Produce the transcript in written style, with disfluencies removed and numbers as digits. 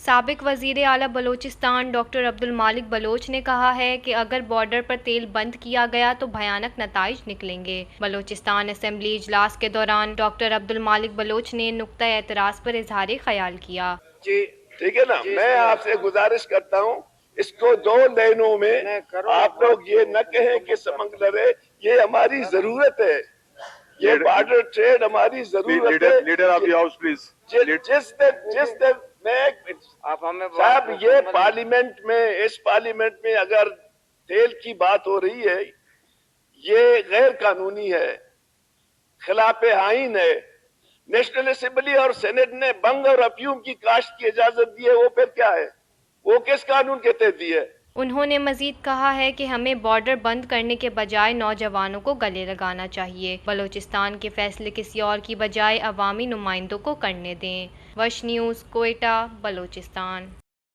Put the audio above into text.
سابق وزیر اعلیٰ بلوچستان ڈاکٹر عبدالمالک بلوچ نے کہا ہے کہ اگر بارڈر پر تیل بند کیا گیا تو بھیانک نتائج نکلیں گے۔ بلوچستان اسمبلی اجلاس کے دوران ڈاکٹر عبدالمالک بلوچ نے نقطہ اعتراض پر اظہار خیال کیا۔ جی ٹھیک ہے نا، میں آپ سے گزارش کرتا ہوں اس کو دو لائنوں میں آپ لوگ یہ نہ کہیں کہ سمگلر ہے، یہ ہماری ضرورت ہے، یہ بارڈر ٹریڈ ہماری ضرورت ہے۔ Leader of the house please. جس دن میں صاحب یہ پارلیمنٹ میں، اس پارلیمنٹ میں اگر تیل کی بات ہو رہی ہے، یہ غیر قانونی ہے، خلاف آئین ہے۔ نیشنل اسمبلی اور سینٹ نے بنگ اور افیون کی کاشت کی اجازت دی ہے، وہ پھر کیا ہے؟ وہ کس قانون کے تحت دی ہے؟ انہوں نے مزید کہا ہے کہ ہمیں بارڈر بند کرنے کے بجائے نوجوانوں کو گلے لگانا چاہیے۔ بلوچستان کے فیصلے کسی اور کی بجائے عوامی نمائندوں کو کرنے دیں۔ وش نیوز، کوئٹہ، بلوچستان۔